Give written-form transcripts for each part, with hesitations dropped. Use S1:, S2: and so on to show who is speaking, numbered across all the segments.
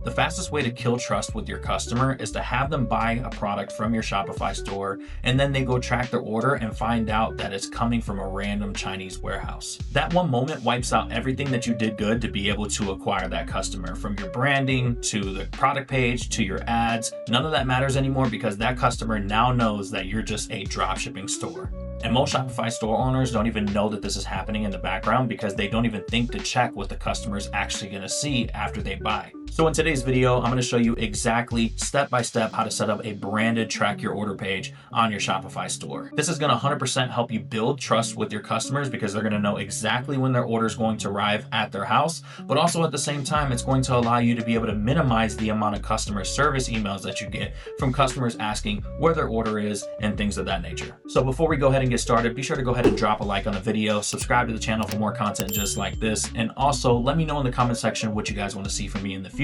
S1: The fastest way to kill trust with your customer is to have them buy a product from your Shopify store, and then they go track their order and find out that it's coming from a random Chinese warehouse. That one moment wipes out everything that you did good to be able to acquire that customer, from your branding to the product page to your ads. None of that matters anymore because that customer now knows that you're just a dropshipping store. And most Shopify store owners don't even know that this is happening in the background because they don't even think to check what the customer is actually going to see after they buy. So in today's video, I'm going to show you exactly step-by-step how to set up a branded track your order page on your Shopify store. This is going to 100% help you build trust with your customers because they're going to know exactly when their order is going to arrive at their house. But also at the same time, it's going to allow you to be able to minimize the amount of customer service emails that you get from customers asking where their order is and things of that nature. So before we go ahead and get started, be sure to go ahead and drop a like on the video, subscribe to the channel for more content just like this, and also let me know in the comment section what you guys want to see from me in the future.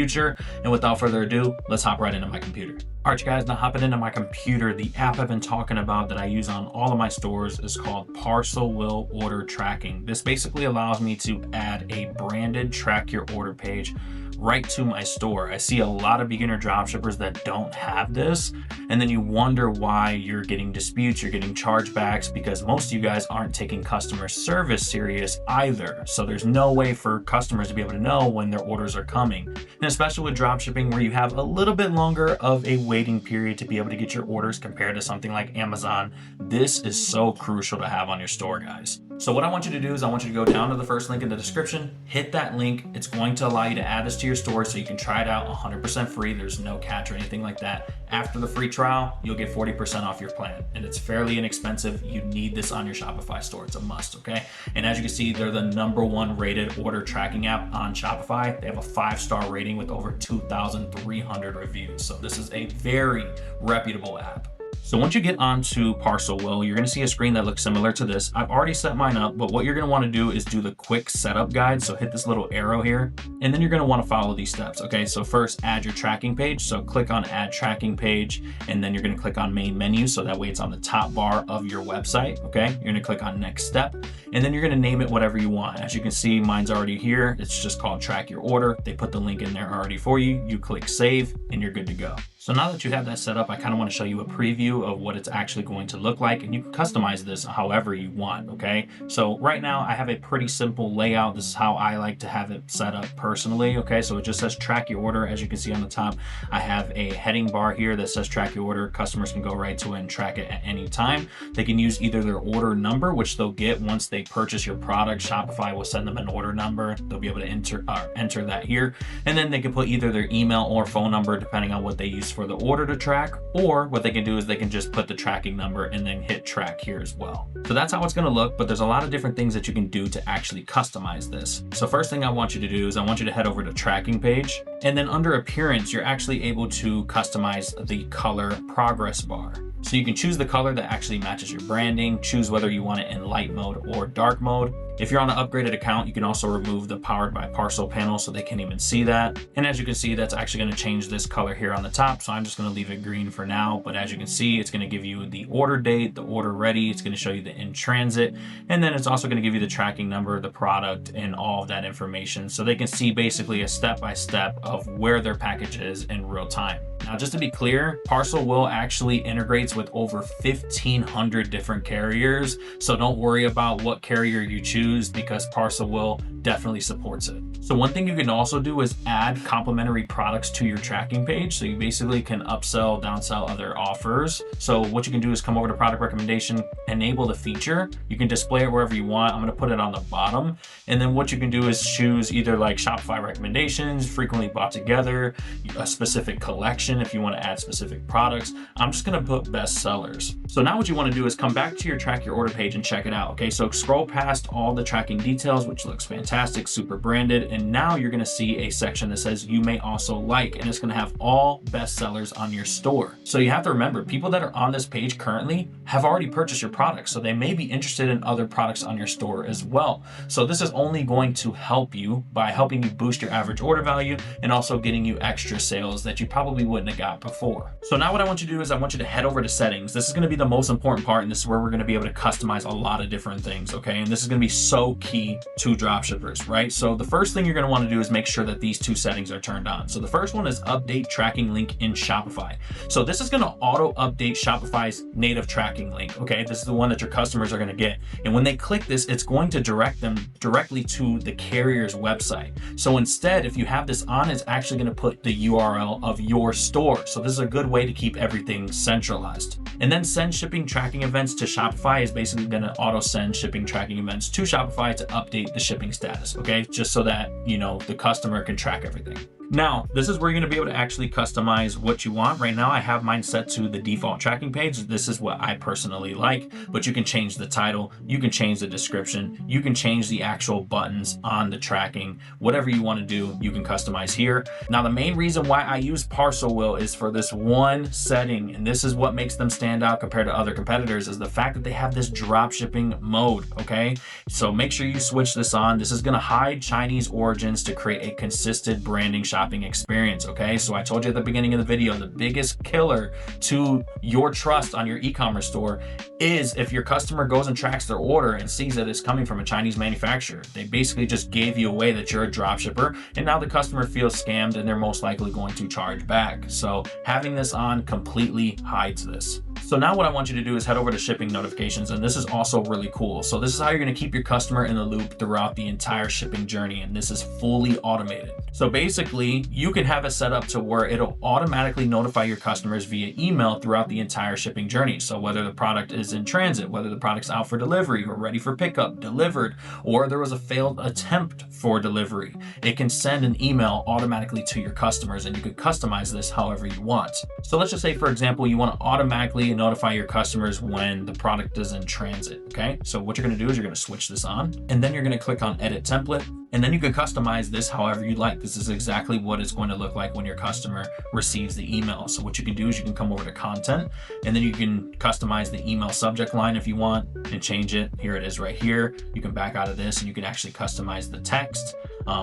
S1: And without further ado, let's hop right into my computer. All right, you guys, now hopping into my computer, the app I've been talking about that I use on all of my stores is called ParcelWILL Order Tracking. This basically allows me to add a branded track your order page right to my store. I see a lot of beginner dropshippers that don't have this, and then you wonder why you're getting disputes, you're getting chargebacks, because most of you guys aren't taking customer service serious either. So there's no way for customers to be able to know when their orders are coming. And especially with dropshipping, where you have a little bit longer of a waiting period to be able to get your orders compared to something like Amazon, this is so crucial to have on your store, guys. So what I want you to do is I want you to go down to the first link in the description, hit that link. It's going to allow you to add this to your store so you can try it out 100% free. There's no catch or anything like that. After the free trial, you'll get 40% off your plan, and it's fairly inexpensive. You need this on your Shopify store. It's a must, okay? And as you can see, they're the #1 rated order tracking app on Shopify. They have a 5-star rating with over 2,300 reviews. So this is a very reputable app. So once you get onto ParcelWILL, you're going to see a screen that looks similar to this. I've already set mine up, but what you're going to want to do is do the quick setup guide. So hit this little arrow here, and then you're going to want to follow these steps. Okay, so first add your tracking page. So click on add tracking page, and then you're going to click on main menu. So that way it's on the top bar of your website. Okay, you're going to click on next step, and then you're going to name it whatever you want. As you can see, mine's already here. It's just called track your order. They put the link in there already for you. You click save, and you're good to go. So now that you have that set up, I kind of want to show you a preview of what it's actually going to look like, and you can customize this however you want, okay? So right now I have a pretty simple layout. This is how I like to have it set up personally, okay? So it just says track your order. As you can see on the top, I have a heading bar here that says track your order. Customers can go right to it and track it at any time. They can use either their order number, which they'll get once they purchase your product. Shopify will send them an order number. They'll be able to enter that here, and then they can put either their email or phone number depending on what they use for the order to track, or what they can do is they can just put the tracking number and then hit track here as well. So that's how it's going to look, but there's a lot of different things that you can do to actually customize this. So first thing I want you to do is I want you to head over to tracking page, and then under appearance, you're actually able to customize the color progress bar. So you can choose the color that actually matches your branding, choose whether you want it in light mode or dark mode. If you're on an upgraded account, you can also remove the Powered by Parcel panel so they can't even see that. And as you can see, that's actually going to change this color here on the top. So I'm just going to leave it green for now. But as you can see, it's going to give you the order date, the order ready. It's going to show you the in transit. And then it's also going to give you the tracking number, the product, and all of that information. So they can see basically a step-by-step of where their package is in real time. Now, just to be clear, ParcelWILL actually integrates with over 1,500 different carriers. So don't worry about what carrier you choose because ParcelWILL definitely supports it. So one thing you can also do is add complementary products to your tracking page. So you basically can upsell, downsell other offers. So what you can do is come over to product recommendation, enable the feature. You can display it wherever you want. I'm going to put it on the bottom. And then what you can do is choose either like Shopify recommendations, frequently bought together, a specific collection if you want to add specific products. I'm just going to put best sellers. So now what you want to do is come back to your track your order page and check it out. Okay, so scroll past all the tracking details, which looks fantastic, super branded. And now you're going to see a section that says you may also like, and it's going to have all best sellers on your store. So you have to remember, people that are on this page currently have already purchased your product. So they may be interested in other products on your store as well. So this is only going to help you by helping you boost your average order value and also getting you extra sales that you probably wouldn't have got before. So now what I want you to do is I want you to head over to settings. This is going to be the most important part, and this is where we're going to be able to customize a lot of different things. Okay. And this is going to be so key to dropshippers, right? So the first thing thing you're going to want to do is make sure that these two settings are turned on. So the first one is update tracking link in Shopify. So this is going to auto update Shopify's native tracking link. Okay, this is the one that your customers are going to get. And when they click this, it's going to direct them directly to the carrier's website. So instead, if you have this on, it's actually going to put the URL of your store. So this is a good way to keep everything centralized. And then send shipping tracking events to Shopify is basically going to auto send shipping tracking events to Shopify to update the shipping status. Okay, just so that, you know, the customer can track everything. Now, this is where you're going to be able to actually customize what you want. Right now, I have mine set to the default tracking page. This is what I personally like, but you can change the title, you can change the description, you can change the actual buttons on the tracking. Whatever you want to do, you can customize here. Now, the main reason why I use ParcelWILL is for this one setting, and this is what makes them stand out compared to other competitors, is the fact that they have this drop shipping mode, okay? So make sure you switch this on. This is going to hide Chinese origins to create a consistent branding shopping experience. Okay, so I told you at the beginning of the video, the biggest killer to your trust on your e-commerce store is if your customer goes and tracks their order and sees that it's coming from a Chinese manufacturer. They basically just gave you away that you're a drop shipper, and now the customer feels scammed and they're most likely going to charge back. So having this on completely hides this. So now what I want you to do is head over to shipping notifications, and this is also really cool. So this is how you're going to keep your customer in the loop throughout the entire shipping journey, and this is fully automated. So basically, you can have it set up to where it'll automatically notify your customers via email throughout the entire shipping journey. So whether the product is in transit, whether the product's out for delivery or ready for pickup, delivered, or there was a failed attempt for delivery, it can send an email automatically to your customers, and you can customize this however you want. So let's just say, for example, you want to automatically notify your customers when the product is in transit. Okay, so what you're going to do is you're going to switch this on, and then you're going to click on edit template, and then you can customize this however you like. This is exactly what it's going to look like when your customer receives the email. So what you can do is you can come over to content, and then you can customize the email subject line if you want and change it. Here it is right here. You can back out of this and you can actually customize the text.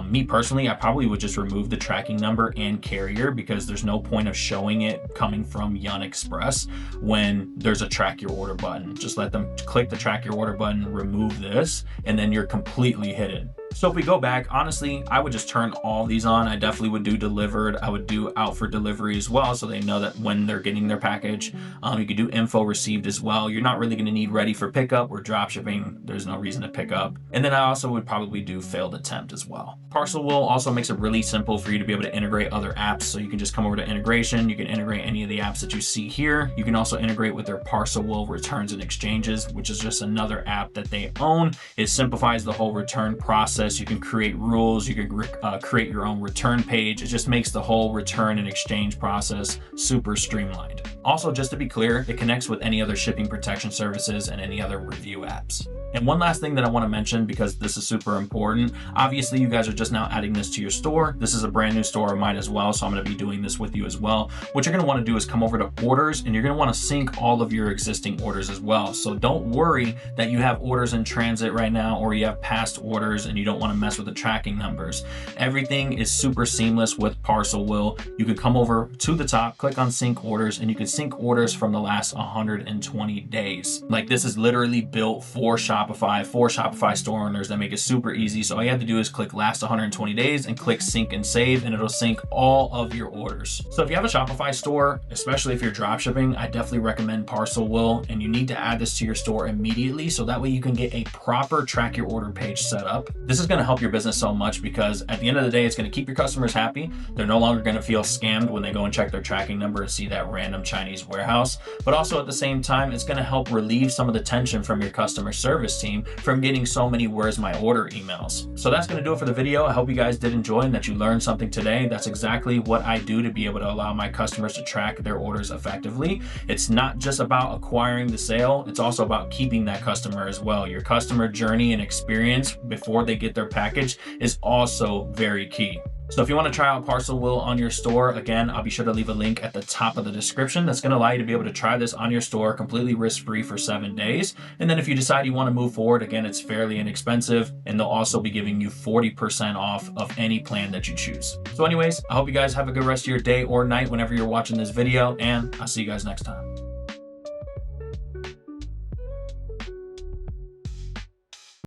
S1: Me personally, I probably would just remove the tracking number and carrier, because there's no point of showing it coming from Yun Express when there's a track your order button. Just let them click the track your order button, remove this, and then you're completely hidden. So if we go back, honestly, I would just turn all these on. I definitely would do delivered. I would do out for delivery as well, so they know that when they're getting their package. You could do info received as well. You're not really going to need ready for pickup or drop shipping. There's no reason to pick up. And then I also would probably do failed attempt as well. ParcelWILL also makes it really simple for you to be able to integrate other apps. So you can just come over to integration. You can integrate any of the apps that you see here. You can also integrate with their ParcelWILL returns and exchanges, which is just another app that they own. It simplifies the whole return process. You can create rules, you can create your own return page. It just makes the whole return and exchange process super streamlined. Also, just to be clear, it connects with any other shipping protection services and any other review apps. And one last thing that I want to mention, because this is super important, obviously you guys are just now adding this to your store. This is a brand new store of mine as well, so I'm going to be doing this with you as well. What you're going to want to do is come over to orders, and you're going to want to sync all of your existing orders as well. So don't worry that you have orders in transit right now, or you have past orders and you don't want to mess with the tracking numbers. Everything is super seamless with ParcelWILL. You can come over to the top, click on sync orders, and you can sync orders from the last 120 days. Like, this is literally built for Shopify store owners that make it super easy. So all you have to do is click last 120 days and click sync and save, and it'll sync all of your orders. So if you have a Shopify store, especially if you're drop shipping, I definitely recommend ParcelWILL, and you need to add this to your store immediately so that way you can get a proper track your order page set up. This is going to help your business so much, because at the end of the day, it's going to keep your customers happy. They're no longer going to feel scammed when they go and check their tracking number and see that random Chinese warehouse. But also at the same time, it's going to help relieve some of the tension from your customer service team from getting so many where's my order emails. So that's going to do it for the video. I hope you guys did enjoy and that you learned something today. That's exactly what I do to be able to allow my customers to track their orders effectively. It's not just about acquiring the sale, it's also about keeping that customer as well. Your customer journey and experience before they get their package is also very key. So if you want to try out ParcelWILL on your store, again, I'll be sure to leave a link at the top of the description that's going to allow you to be able to try this on your store completely risk-free for 7 days. And then if you decide you want to move forward, again, it's fairly inexpensive, and they'll also be giving you 40% off of any plan that you choose. So anyways, I hope you guys have a good rest of your day or night whenever you're watching this video, and I'll see you guys next time.